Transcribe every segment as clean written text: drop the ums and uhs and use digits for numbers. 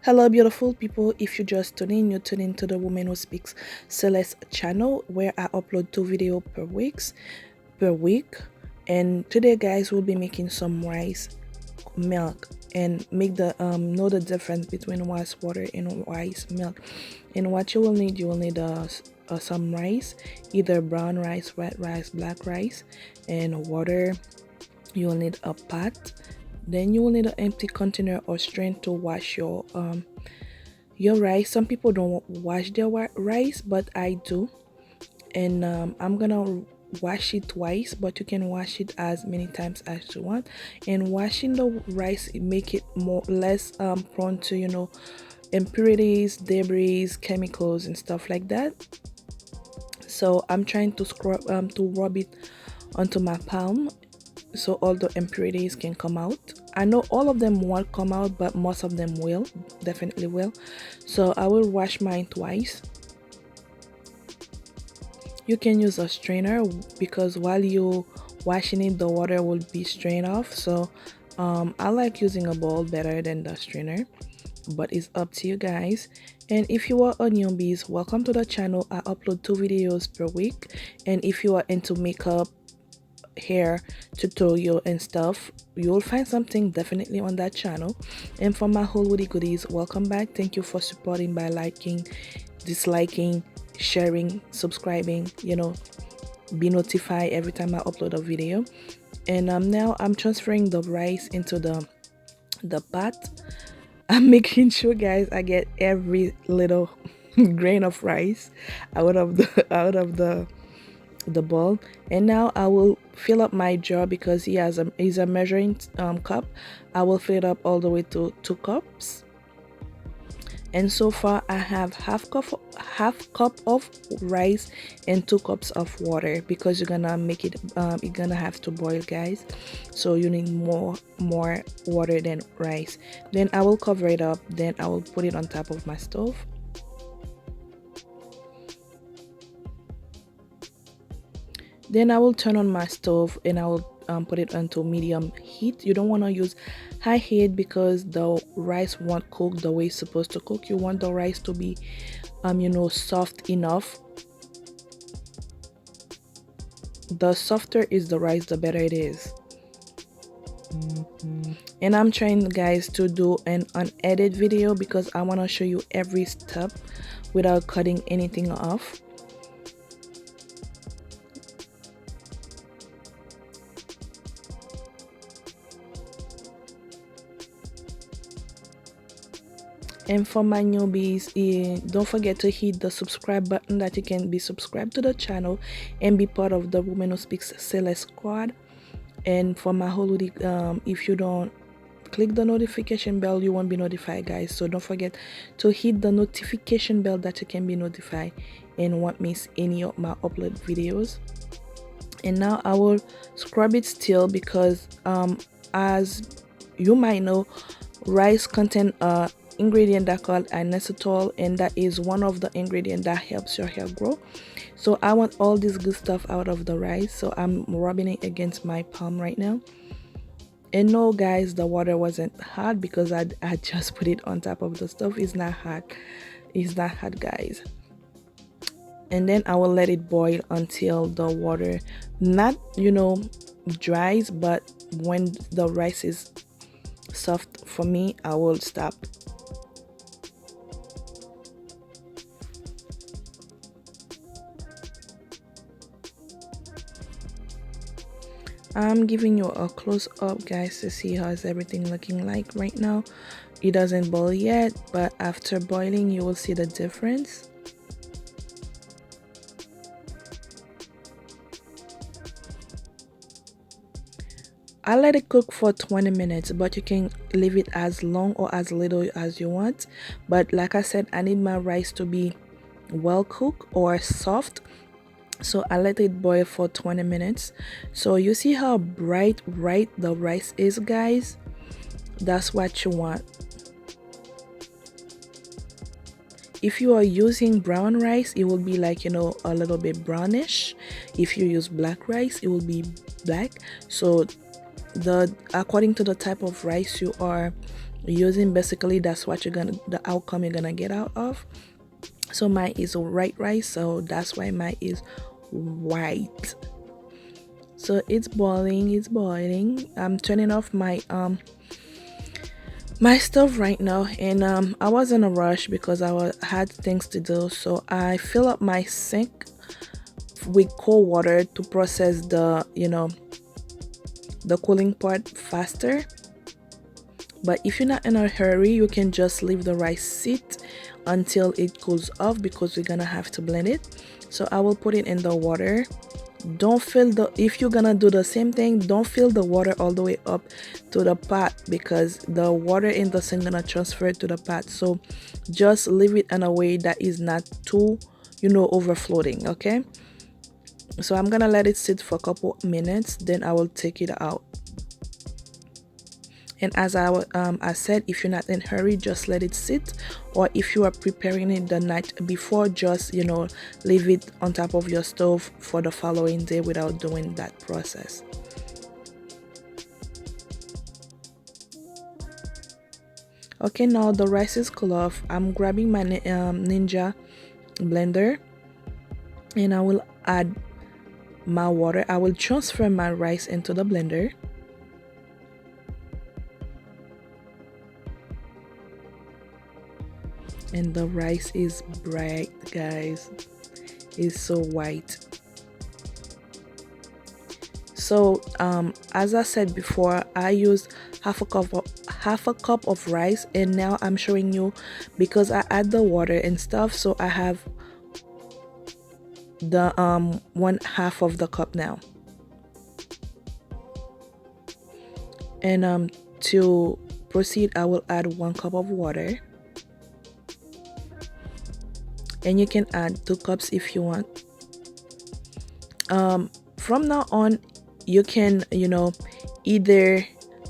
Hello, beautiful people. If you just tune in, you tune in to the Woman Who Speaks Celeste channel where I upload 2 videos per week. And today, guys, we'll be making some rice milk and make the know the difference between rice water and rice milk. And what you will need some rice, either brown rice, white rice, black rice, and water. You will need a pot. Then you will need an empty container or strain to wash your rice. Some people don't wash their rice, but I do. And I'm gonna wash it twice, but you can wash it as many times as you want. And washing the rice make it less prone to impurities, debris, chemicals, and stuff like that. So I'm trying to rub it onto my palm so all the impurities can come out. I know all of them won't come out, but most of them will, definitely will. So I will wash mine twice. You can use a strainer because while you washing it, the water will be strained off. So I like using a bowl better than the strainer, but it's up to you guys. And if you are a newbies, welcome to the channel. I upload 2 videos per week, and if you are into makeup, hair tutorial and stuff, you'll find something definitely on that channel. And for my whole woody goodies, welcome back. Thank you for supporting by liking, disliking, sharing, subscribing, be notified every time I upload a video. And now I'm transferring the rice into the pot. I'm making sure, guys, I get every little grain of rice out of the bowl. And now I will fill up my jar because he has a measuring cup. I will fill it up all the way to 2 cups. And so far I have half cup of rice and 2 cups of water because you're gonna make it you're gonna have to boil, guys, so you need more water than rice. Then I will cover it up, then I will put it on top of my stove. Then I will turn on my stove and I will put it onto medium heat. You don't want to use high heat because the rice won't cook the way it's supposed to cook. You want the rice to be soft enough. The softer is the rice, the better it is. And I'm trying, guys, to do an unedited video because I want to show you every step without cutting anything off. And for my newbies, don't forget to hit the subscribe button that you can be subscribed to the channel and be part of the Woman Who Speaks Celeste squad. And for my whole if you don't click the notification bell, you won't be notified, guys. So don't forget to hit the notification bell that you can be notified and won't miss any of my upload videos. And now I will scrub it still because as you might know, rice contain ingredient that called inositol, and that is one of the ingredients that helps your hair grow. So I want all this good stuff out of the rice, so I'm rubbing it against my palm right now. And no, guys, the water wasn't hot because I just put it on top of the stove. It's not hot, guys. And then I will let it boil until the water not dries, but when the rice is soft for me, I will stop. I'm giving you a close-up, guys, to see how's everything looking like right now. It doesn't boil yet, but after boiling you will see the difference. I let it cook for 20 minutes, but you can leave it as long or as little as you want. But like I said, I need my rice to be well cooked or soft, so I let it boil for 20 minutes. So you see how bright the rice is, guys? That's what you want. If you are using brown rice, it will be like a little bit brownish. If you use black rice, it will be black. So according to the type of rice you are using, basically that's what the outcome you're gonna get out of. So mine is white rice, so that's why mine is white. So it's boiling. I'm turning off my my stove right now, and I was in a rush because had things to do, so I fill up my sink with cold water to process the the cooling part faster. But if you're not in a hurry, you can just leave the rice sit until it cools off, because we're gonna have to blend it. So I will put it in the water. Don't fill if you're gonna do the same thing, don't fill the water all the way up to the pot, because the water in the sink gonna transfer to the pot. So just leave it in a way that is not too overflowing. Okay, so I'm gonna let it sit for a couple minutes, then I will take it out. And as I said, if you're not in a hurry, just let it sit. Or if you are preparing it the night before, just leave it on top of your stove for the following day without doing that process. Okay, now the rice is cool off. I'm grabbing my Ninja blender, and I will add my water. I will transfer my rice into the blender. And the rice is bright, guys. It's so white. So as I said before, I used half a cup of rice, and now I'm showing you, because I add the water and stuff, so I have the 1/2 of the cup now. And to proceed, I will add 1 cup of water. And you can add 2 cups if you want. From now on, you can either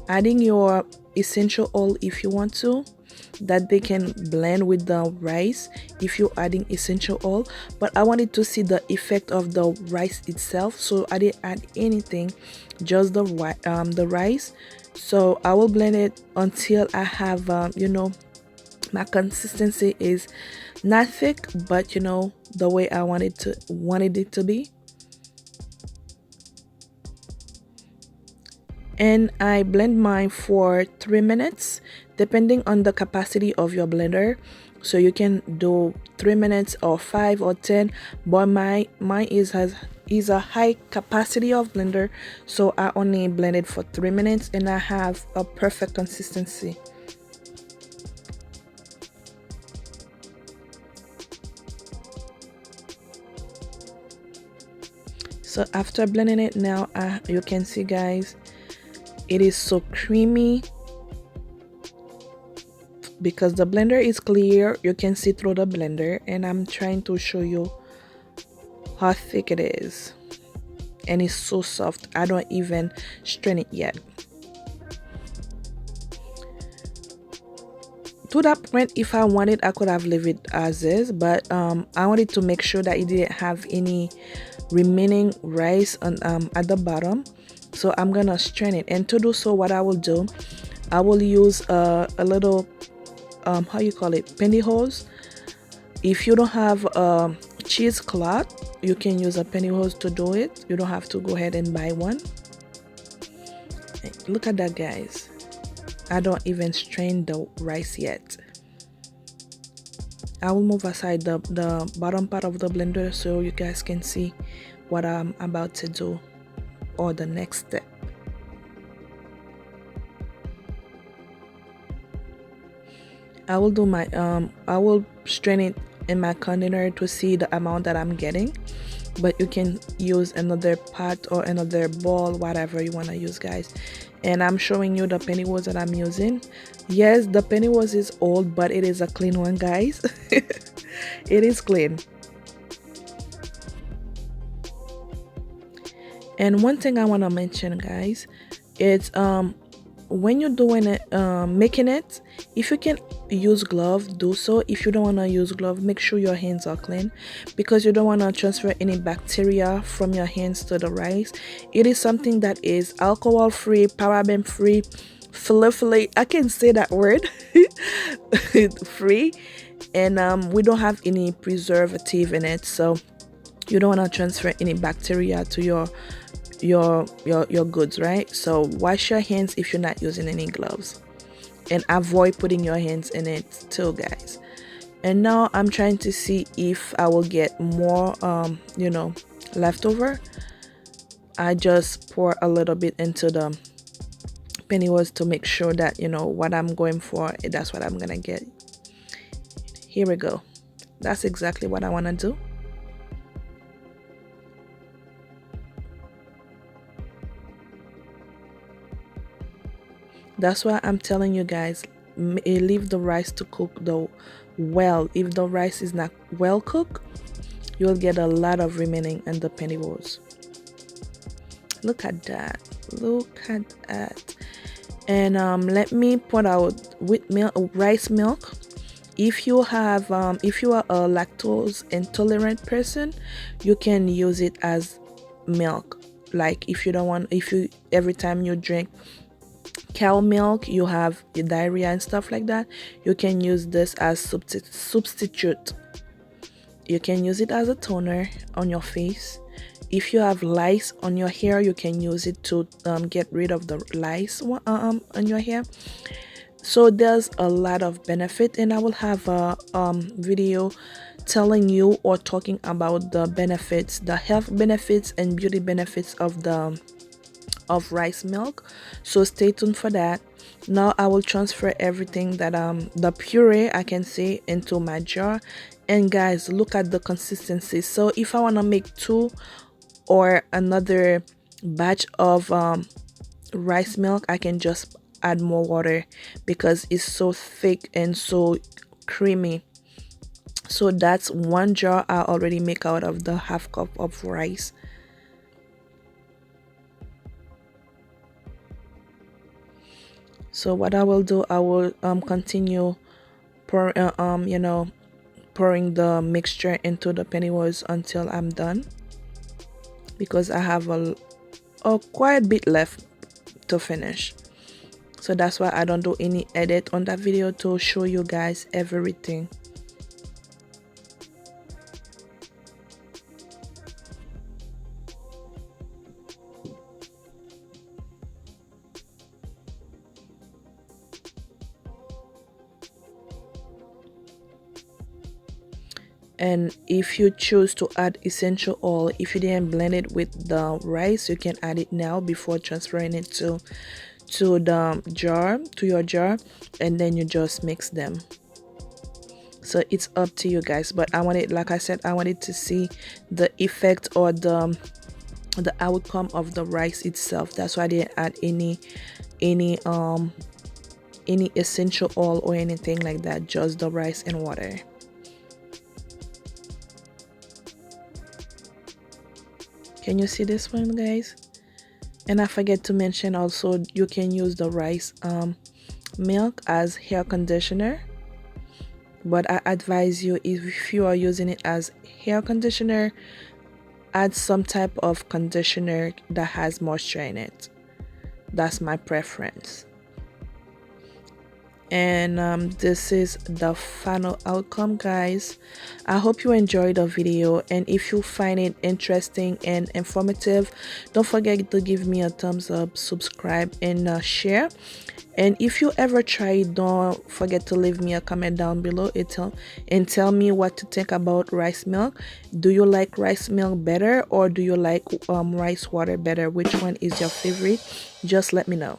adding your essential oil if you want to, that they can blend with the rice if you're adding essential oil. But I wanted to see the effect of the rice itself, so I didn't add anything, just the rice. So I will blend it until I have my consistency is not thick, but the way I wanted it to be. And I blend mine for 3 minutes, depending on the capacity of your blender. So you can do 3 minutes or 5 or 10, but mine is a high capacity of blender, so I only blended for 3 minutes, and I have a perfect consistency. So after blending it, now you can see, guys, it is so creamy. Because the blender is clear, you can see through the blender, and I'm trying to show you how thick it is. And it's so soft, I don't even strain it yet. To that point, if I wanted, I could have left it as is, but I wanted to make sure that it didn't have any remaining rice on at the bottom. So I'm gonna strain it, and to do so, what I will do, I will use a little how you call it, pantyhose. If you don't have a cheesecloth, you can use a pantyhose to do it. You don't have to go ahead and buy one. Look at that, guys. I don't even strain the rice yet. I will move aside the bottom part of the blender so you guys can see what I'm about to do, or the next step. I will do my I will strain it in my container to see the amount that I'm getting, but you can use another pot or another bowl, whatever you want to use, guys. And I'm showing you the pantyhose that I'm using. Yes, the pantyhose is old, but it is a clean one, guys. It is clean. And one thing I want to mention, guys, it's when you're doing it, making it, if you can use glove, do so. If you don't want to use glove, make sure your hands are clean, because you don't want to transfer any bacteria from your hands to the rice. It is something that is alcohol free, paraben free, fillet. I can say that word. Free, and we don't have any preservative in it, so you don't want to transfer any bacteria to your goods, right? So wash your hands if you're not using any gloves, and avoid putting your hands in it too, guys. And now I'm trying to see if I will get more leftover. I just pour a little bit into the pennyworth to make sure that what I'm going for, that's what I'm gonna get. Here we go. That's exactly what I want to do. That's why I'm telling you guys, leave the rice to cook though well. If the rice is not well cooked, you'll get a lot of remaining in the pennyworth. Look at that. Look at that. And let me point out with milk, rice milk. If you have if you are a lactose intolerant person, you can use it as milk. Like if you don't want, if you every time you drink cow milk you have diarrhea and stuff like that, you can use this as substitute. You can use it as a toner on your face. If you have lice on your hair, you can use it to get rid of the lice on your hair. So there's a lot of benefit, and I will have a video telling you or talking about the benefits, the health benefits and beauty benefits of rice milk. So stay tuned for that. Now I will transfer everything that the puree, I can say, into my jar. And guys, look at the consistency. So if I want to make 2 or another batch of rice milk, I can just add more water because it's so thick and so creamy. So that's 1 jar I already make out of the half cup of rice. So what I will do, I will continue pouring the mixture into the pennyworth until I'm done, because I have a quite bit left to finish. So that's why I don't do any edit on that video to show you guys everything. And if you choose to add essential oil, if you didn't blend it with the rice, you can add it now before transferring it to the jar, to your jar, and then you just mix them. So it's up to you guys, but I wanted, like I said, I wanted to see the effect or the outcome of the rice itself. That's why I didn't add any essential oil or anything like that, just the rice and water. Can you see this one, guys? And I forget to mention also, you can use the rice milk as hair conditioner, but I advise you, if you are using it as hair conditioner, add some type of conditioner that has moisture in it. That's my preference. And this is the final outcome, guys. I hope you enjoyed the video, and if you find it interesting and informative, don't forget to give me a thumbs up, subscribe, and share. And if you ever try it, don't forget to leave me a comment down below and tell me what to think about rice milk. Do you like rice milk better, or do you like rice water better? Which one is your favorite? Just let me know.